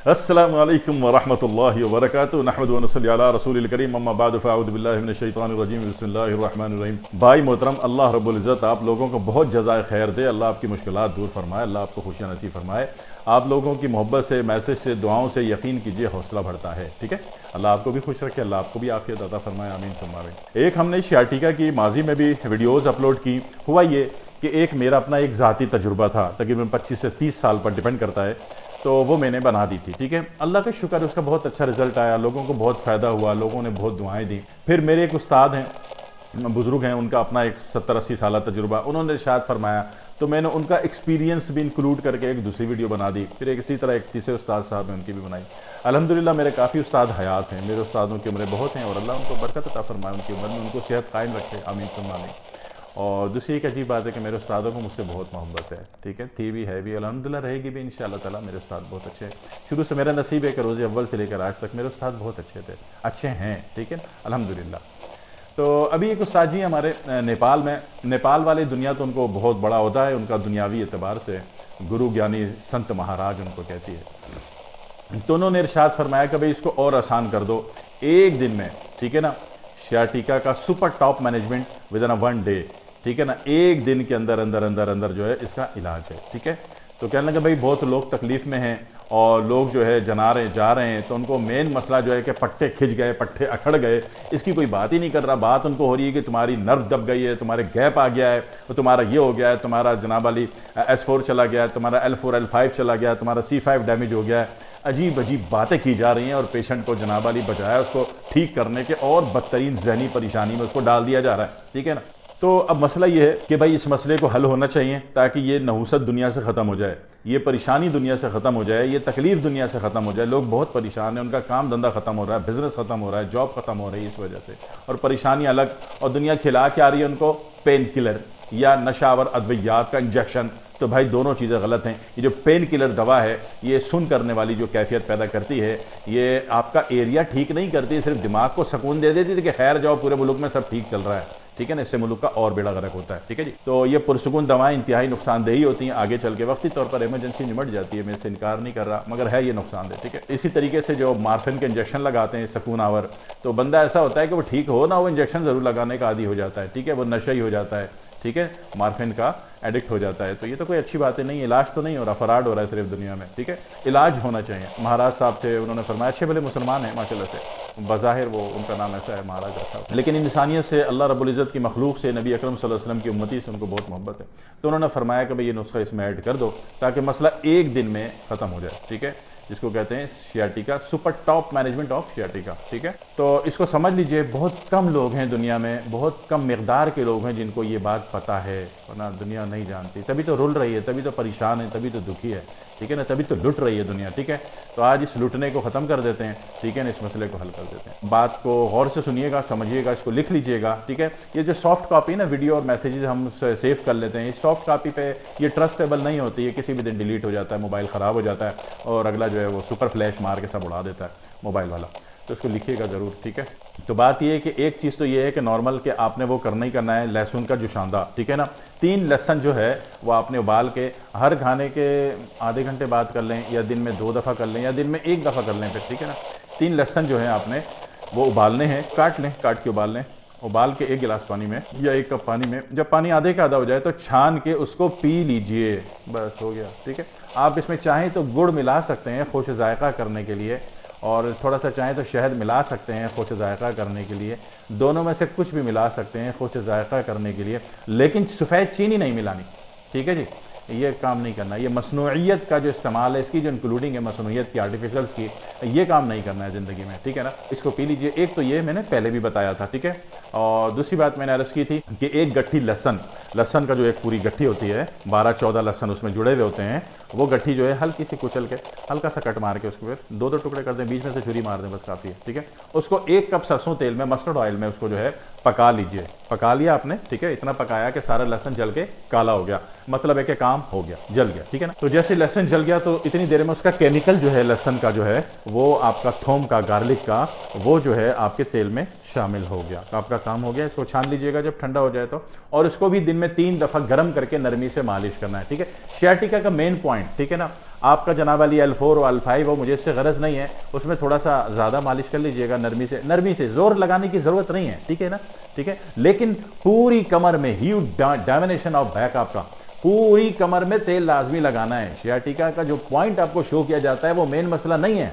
السلام علیکم ورحمۃ اللہ وبرکاتہ نحمد و نصلی علی رسول الکریم اما بعد فاعوذ باللہ من الشیطان الرجیم بسم اللہ الرحمن الرحیم۔ بھائی محترم، اللہ رب العزت آپ لوگوں کو بہت جزائے خیر دے، اللہ آپ کی مشکلات دور فرمائے، اللہ آپ کو خوشیاں نصیب فرمائے۔ آپ لوگوں کی محبت سے، میسج سے، دعاؤں سے یقین کیجئے حوصلہ بڑھتا ہے، ٹھیک ہے۔ اللہ آپ کو بھی خوش رکھے، اللہ آپ کو بھی عافیت عطا فرمائے، آمین ثم آمین۔ ایک ہم نے سیاٹیکا کی ماضی میں بھی ویڈیوز اپلوڈ کی۔ ہوا یہ کہ ایک میرا اپنا ایک ذاتی تجربہ تھا، تقریباً 25 سے 30 سال پر ڈیپینڈ کرتا ہے، تو وہ میں نے بنا دی تھی، ٹھیک ہے۔ اللہ کا شکر، اس کا بہت اچھا رزلٹ آیا، لوگوں کو بہت فائدہ ہوا، لوگوں نے بہت دعائیں دیں۔ پھر میرے ایک استاد ہیں، بزرگ ہیں، ان کا اپنا ایک 70-80 سالہ تجربہ، انہوں نے ارشاد فرمایا، تو میں نے ان کا ایکسپیرینس بھی انکلوڈ کر کے ایک دوسری ویڈیو بنا دی۔ پھر ایک اسی طرح ایک تیسرے استاد صاحب ہیں، ان کی بھی بنائی۔ الحمدللہ میرے کافی استاد حیات ہیں، میرے استادوں کی عمریں بہت ہیں، اور اللہ ان کو برکت عطا فرمائے، ان کی عمر میں ان کو صحت قائم رکھے، آمین ثم آمین۔ اور دوسری ایک عجیب بات ہے کہ میرے استادوں کو مجھ سے بہت محبت ہے، ٹھیک ہے، تھی بھی ہے بھی، الحمدللہ رہے گی بھی انشاءاللہ تعالیٰ۔ میرے استاد بہت اچھے ہیں، شروع سے میرا نصیب ہے کہ روز اول سے لے کر آج تک میرے استاد بہت اچھے تھے، اچھے ہیں، ٹھیک ہے، الحمدللہ۔ تو ابھی ایک استاد جی ہمارے نیپال میں، نیپال والی دنیا تو ان کو بہت بڑا عہدہ ہے، ان کا دنیاوی اعتبار سے گرو گیانی سنت مہاراج ان کو کہتی ہے۔ تو انہوں نے ارشاد فرمایا کہ بھئی اس کو اور آسان کر دو، ایک دن میں، ٹھیک ہے نا، سیاٹیکا کا super top management with in one day, ٹھیک ہے نا، ایک دن کے اندر جو ہے اس کا علاج ہے، ٹھیک ہے۔ تو کہنے لگا بھئی بہت لوگ تکلیف میں ہیں اور لوگ جو ہے جا رہے ہیں، تو ان کو مین مسئلہ جو ہے کہ پٹھے کھچ گئے، پٹھے اکھڑ گئے، اس کی کوئی بات ہی نہیں کر رہا۔ بات ان کو ہو رہی ہے کہ تمہاری نرو دب گئی ہے، تمہارے گیپ آ گیا ہے، تو تمہارا یہ ہو گیا ہے، تمہارا جناب علی S4 چلا گیا ہے، تمہارا L4 L5 چلا گیا ہے، تمہارا C5 ڈیمیج ہو گیا ہے۔ عجیب عجیب باتیں کی جا رہی ہیں، اور پیشنٹ کو جناب علی بجائے اس کو ٹھیک کرنے کے اور بدترین ذہنی پریشانی میں اس کو ڈال دیا جا رہا ہے، ٹھیک ہے نا۔ تو اب مسئلہ یہ ہے کہ بھائی اس مسئلے کو حل ہونا چاہیے تاکہ یہ نحوست دنیا سے ختم ہو جائے، یہ پریشانی دنیا سے ختم ہو جائے، یہ تکلیف دنیا سے ختم ہو جائے۔ لوگ بہت پریشان ہیں، ان کا کام دھندہ ختم ہو رہا ہے، بزنس ختم ہو رہا ہے، جاب ختم ہو رہی ہے اس وجہ سے، اور پریشانی الگ، اور دنیا کھلا کے آ رہی ہے ان کو پین کلر یا نشہ آور ادویات کا انجیکشن۔ تو بھائی دونوں چیزیں غلط ہیں۔ یہ جو پین کلر دوا ہے، یہ سن کرنے والی جو کیفیت پیدا کرتی ہے، یہ آپ کا ایریا ٹھیک نہیں کرتی، صرف دماغ کو سکون دے دیتی ہے کہ خیر جاؤ پورے ملک میں سب ٹھیک چل رہا ہے، ٹھیک ہے نا، اس سے ملک کا اور بیڑا غرق ہوتا ہے، ٹھیک ہے جی۔ تو یہ پرسکون دوائیں انتہائی نقصان دہی ہوتی ہیں، آگے چل کے وقتی طور پر ایمرجنسی نمٹ جاتی ہے، میں اس سے انکار نہیں کر رہا، مگر ہے یہ نقصان دہ، ٹھیک ہے۔ اسی طریقے سے جو مارفن کے انجیکشن لگاتے ہیں سکون آور، تو بندہ ایسا ہوتا ہے کہ وہ ٹھیک ہو نہ ہو انجیکشن ضرور لگانے کا عادی ہو جاتا ہے، ٹھیک ہے، وہ نشہ ہی ہو جاتا ہے، ٹھیک ہے، مارفن کا ایڈکٹ ہو جاتا ہے۔ تو یہ تو کوئی اچھی باتیں نہیں، علاج تو نہیں ہو رہا، فراڈ ہو رہا ہے صرف دنیا میں، ٹھیک ہے۔ علاج ہونا چاہیے۔ مہاراج صاحب تھے، انہوں نے فرمایا، اچھے بھلے مسلمان ہیں ماشاءاللہ سے، بظاہر وہ ان کا نام ایسا ہے مہاراج رکھا، لیکن انسانیت سے، اللہ رب العزت کی مخلوق سے، نبی اکرم صلی اللہ علیہ وسلم کی امتی سے ان کو بہت محبت ہے۔ تو انہوں نے فرمایا کہ بھئی یہ نسخہ اس میں ایڈ کر دو تاکہ مسئلہ ایک دن میں ختم ہو جائے، ٹھیک ہے، جس کو کہتے ہیں سیاٹیکا، سپر ٹاپ مینجمنٹ آف سیاٹیکا، ٹھیک ہے۔ تو اس کو سمجھ لیجئے، بہت کم لوگ ہیں دنیا میں، بہت کم مقدار کے لوگ ہیں جن کو یہ بات پتہ ہے، ورنہ دنیا نہیں جانتی، تبھی تو رول رہی ہے، تبھی تو پریشان ہے، تبھی تو دکھی ہے، ٹھیک ہے نا، تبھی تو لٹ رہی ہے دنیا، ٹھیک ہے۔ تو آج اس لٹنے کو ختم کر دیتے ہیں، ٹھیک ہے نا، اس مسئلے کو حل کر دیتے ہیں۔ بات کو غور سے سنیے گا، سمجھیے گا، اس کو لکھ لیجئے گا، ٹھیک ہے۔ یہ جو سافٹ کاپی نا ویڈیو اور میسیجز ہم سیو کر لیتے ہیں، اس سافٹ کاپی پہ یہ ٹرسٹیبل نہیں ہوتی ہے، کسی بھی دن ڈیلیٹ ہو جاتا ہے، موبائل خراب ہو جاتا ہے، اور اگلا جو ہے وہ سپر فلیش مار کے سب اڑا دیتا ہے موبائل والا۔ تو اس کو لکھیے گا ضرور، ٹھیک ہے۔ تو بات یہ ہے کہ ایک چیز تو یہ ہے کہ نارمل کہ آپ نے وہ کرنا ہی کرنا ہے، لہسن کا جوشاندہ، ٹھیک ہے نا، 3 لہسن جو ہے وہ آپ نے ابال کے ہر کھانے کے آدھے گھنٹے بعد کر لیں، یا دن میں 2 دفعہ کر لیں، یا دن میں 1 دفعہ کر لیں پھر، ٹھیک ہے نا۔ 3 لہسن جو ہیں آپ نے وہ ابالنے ہیں، کاٹ لیں، کاٹ کے ابال لیں، ابال کے 1 گلاس پانی میں یا 1 کپ پانی میں، جب پانی آدھے کا آدھا ہو جائے تو چھان کے اس کو پی لیجئے، بس ہو گیا، ٹھیک ہے۔ آپ اس میں چاہیں تو گڑ ملا سکتے ہیں خوش ذائقہ کرنے کے لیے، اور تھوڑا سا چاہیں تو شہد ملا سکتے ہیں خوش ذائقہ کرنے کے لیے، دونوں میں سے کچھ بھی ملا سکتے ہیں خوش ذائقہ کرنے کے لیے، لیکن سفید چینی نہیں ملانی، ٹھیک ہے جی، یہ کام نہیں کرنا، یہ مصنوعیت کا جو استعمال ہے، اس کی جو انکلوڈنگ ہے مصنوعیت کی، آرٹیفیشلز کی، یہ کام نہیں کرنا ہے زندگی میں، ٹھیک ہے نا۔ اس کو پی لیجئے۔ ایک تو یہ میں نے پہلے بھی بتایا تھا، ٹھیک ہے، اور دوسری بات میں نے عرض کی تھی کہ 1 گٹھی لہسن کا جو ایک پوری گٹھی ہوتی ہے، 12-14 لہسن اس میں جڑے ہوئے ہوتے ہیں، وہ گٹھی جو ہے ہلکی سی کچل کے، ہلکا سا کٹ مار کے اس کو پھر 2 ٹکڑے کر دیں، بیچ میں سے چھری مار دیں، بس کافی ہے، ٹھیک ہے۔ اس کو 1 کپ سرسوں تیل میں، مسٹرڈ آئل میں اس کو جو ہے پکا لیجئے، پکا لیا آپ نے، ٹھیک ہے، اتنا پکایا کہ سارا لہسن جل کے کالا ہو گیا، مطلب ہے کہ کام ہو گیا، جل گیا، ٹھیک ہے نا۔ تو جیسے لہسن جل گیا تو اتنی دیر میں اس کا کیمیکل جو ہے لہسن کا جو ہے وہ آپ کا تھوم کا، گارلک کا، وہ جو ہے آپ کے تیل میں شامل ہو گیا، آپ کا کام ہو گیا۔ اس کو چھان لیجئے گا جب ٹھنڈا ہو جائے تو، اور اس کو بھی دن میں 3 دفعہ گرم کر کے نرمی سے مالش کرنا ہے، ٹھیک ہے۔ سیاٹیکا کا مین پوائنٹ، ٹھیک ہے نا، آپ کا جناب علی L4 اور L5 وہ مجھے اس سے غرض نہیں ہے، اس میں تھوڑا سا زیادہ مالش کر لیجئے گا نرمی سے، زور لگانے کی ضرورت نہیں ہے، ٹھیک ہے نا، ٹھیک ہے۔ لیکن پوری کمر میں ہیوج ڈائمینیشن آف بیک، آپ کا پوری کمر میں تیل لازمی لگانا ہے۔ سیاٹیکا کا جو پوائنٹ آپ کو شو کیا جاتا ہے وہ مین مسئلہ نہیں ہے،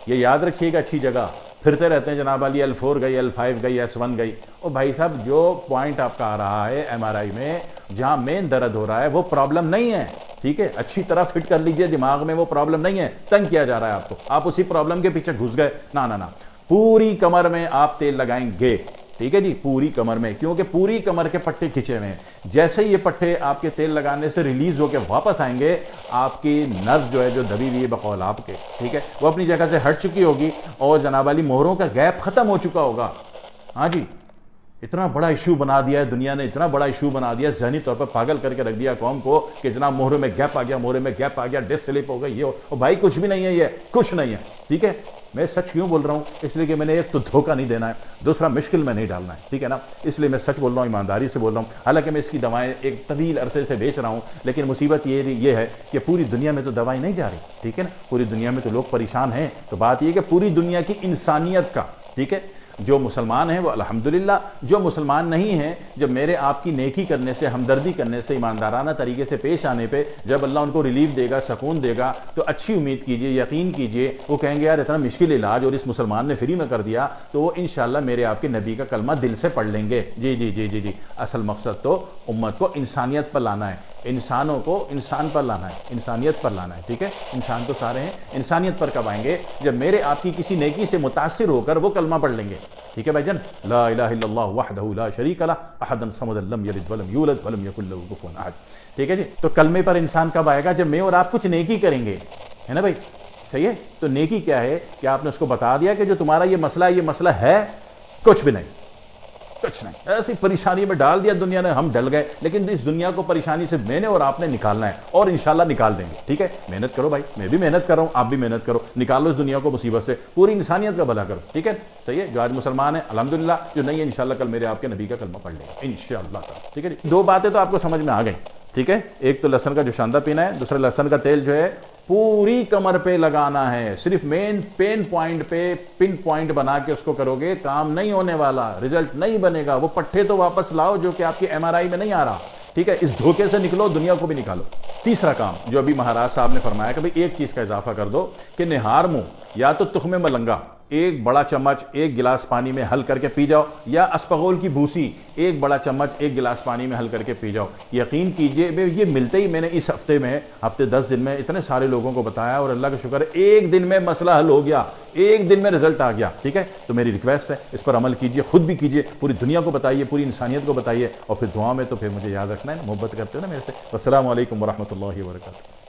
یہ یاد رکھیے گا اچھی جگہ۔ پھرتے رہتے ہیں جناب علی L4 گئی، L5 گئی، S1 گئی، او بھائی صاحب جو پوائنٹ آپ کا آ رہا ہے MRI میں جہاں مین درد ہو رہا ہے وہ پرابلم نہیں ہے، ٹھیک ہے، اچھی طرح فٹ کر لیجئے دماغ میں، وہ پرابلم نہیں ہے، تنگ کیا جا رہا ہے آپ کو، آپ اسی پرابلم کے پیچھے گھس گئے، نا پوری کمر میں آپ تیل لگائیں گے، ٹھیک ہے جی، پوری کمر میں، کیونکہ پوری کمر کے پٹھے کھچے ہوئے ہیں۔ جیسے ہی یہ پٹھے آپ کے تیل لگانے سے ریلیز ہو کے واپس آئیں گے، آپ کی نرو جو ہے جو دبی ہوئی ہے بقول آپ کے، ٹھیک ہے، وہ اپنی جگہ سے ہٹ چکی ہوگی اور جناب علی مہروں کا گیپ ختم ہو چکا ہوگا۔ ہاں جی، اتنا بڑا ایشو بنا دیا ہے دنیا نے، اتنا بڑا ایشو بنا دیا، ذہنی طور پر پاگل کر کے رکھ دیا قوم کو کہ جناب مہروں میں گیپ آ گیا، مہرے میں گیپ آ گیا، ڈسک سلپ ہو گئی، یہ اور بھائی کچھ بھی نہیں ہے، یہ کچھ نہیں ہے، ٹھیک ہے۔ میں سچ کیوں بول رہا ہوں؟ اس لیے کہ میں نے ایک تو دھوکہ نہیں دینا ہے، دوسرا مشکل میں نہیں ڈالنا ہے، ٹھیک ہے نا، اس لیے میں سچ بول رہا ہوں، ایمانداری سے بول رہا ہوں۔ حالانکہ میں اس کی دوائیں ایک طویل عرصے سے بیچ رہا ہوں، لیکن مصیبت یہ ہے کہ پوری دنیا میں تو دوائی نہیں جا رہی، ٹھیک ہے نا، پوری دنیا میں تو لوگ پریشان ہیں۔ تو بات یہ کہ پوری دنیا کی انسانیت کا، ٹھیک ہے، جو مسلمان ہیں وہ الحمدللہ، جو مسلمان نہیں ہیں، جب میرے آپ کی نیکی کرنے سے، ہمدردی کرنے سے، ایماندارانہ طریقے سے پیش آنے پہ جب اللہ ان کو ریلیف دے گا، سکون دے گا، تو اچھی امید کیجئے، یقین کیجئے، وہ کہیں گے یار اتنا مشکل علاج اور اس مسلمان نے فری میں کر دیا، تو وہ انشاءاللہ میرے آپ کے نبی کا کلمہ دل سے پڑھ لیں گے۔ جی، اصل مقصد تو امت کو انسانیت پر لانا ہے، انسانوں کو انسان پر لانا ہے، انسانیت پر لانا ہے، ٹھیک ہے۔ انسان تو سارے ہیں، انسانیت پر کب آئیں گے؟ جب میرے آپ کی کسی نیکی سے متاثر ہو کر وہ کلمہ پڑھ لیں گے، ٹھیک ہے بھائی جان۔ لا الہ الا اللہ وحدہ لا شریک لہ احد الصمد لم یلد ولم یولد ولم یکن لہ کفوا احد، ٹھیک ہے جی۔ تو کلمے پر انسان کب آئے گا؟ جب میں اور آپ کچھ نیکی کریں گے، ہے نا بھائی، صحیح ہے۔ تو نیکی کیا ہے کہ آپ نے اس کو بتا دیا کہ جو تمہارا یہ مسئلہ ہے کچھ بھی نہیں، کچھ نہیں، ایسی پریشانی میں ڈال دیا دنیا نے، ہم ڈل گئے، لیکن اس دنیا کو پریشانی سے میں نے اور آپ نے نکالنا ہے، اور انشاءاللہ نکال دیں گے، ٹھیک ہے۔ محنت کرو بھائی، میں بھی محنت کر رہا ہوں، آپ بھی محنت کرو، نکالو اس دنیا کو مصیبت سے، پوری انسانیت کا بھلا کرو، ٹھیک ہے، صحیح ہے۔ جو آج مسلمان ہیں الحمدللہ، جو نہیں ہے انشاءاللہ کل میرے آپ کے نبی کا کلمہ پڑھ لیں گے انشاءاللہ، ٹھیک ہے جی۔ 2 باتیں تو آپ کو سمجھ میں آ گئی، ٹھیک ہے۔ ایک تو لہسن کا جو شاندہ پینا ہے، دوسرا لہسن کا تیل جو ہے پوری کمر پہ لگانا ہے، صرف مین پین پوائنٹ پہ پن پوائنٹ بنا کے اس کو کرو گے، کام نہیں ہونے والا، رزلٹ نہیں بنے گا۔ وہ پٹھے تو واپس لاؤ جو کہ آپ کی MRI میں نہیں آ رہا، ٹھیک ہے، اس دھوکے سے نکلو، دنیا کو بھی نکالو۔ تیسرا کام جو ابھی مہاراج صاحب نے فرمایا کہ بھئی ایک چیز کا اضافہ کر دو کہ نہار منہ یا تو تخم ملنگا 1 بڑا چمچ 1 گلاس پانی میں حل کر کے پی جاؤ، یا اسپغول کی بھوسی 1 بڑا چمچ 1 گلاس پانی میں حل کر کے پی جاؤ۔ یقین کیجئے یہ ملتے ہی میں نے اس ہفتے 10 دن میں اتنے سارے لوگوں کو بتایا، اور اللہ کا شکر ہے ایک دن میں مسئلہ حل ہو گیا، ایک دن میں رزلٹ آ گیا، ٹھیک ہے۔ تو میری ریکویسٹ ہے اس پر عمل کیجئے، خود بھی کیجئے، پوری دنیا کو بتائیے، پوری انسانیت کو بتائیے، اور پھر دعا میں تو پھر مجھے یاد رکھنا ہے، محبت کرتے ہو نا میرے سے۔ السلام علیکم ورحمۃ اللہ وبرکاتہ۔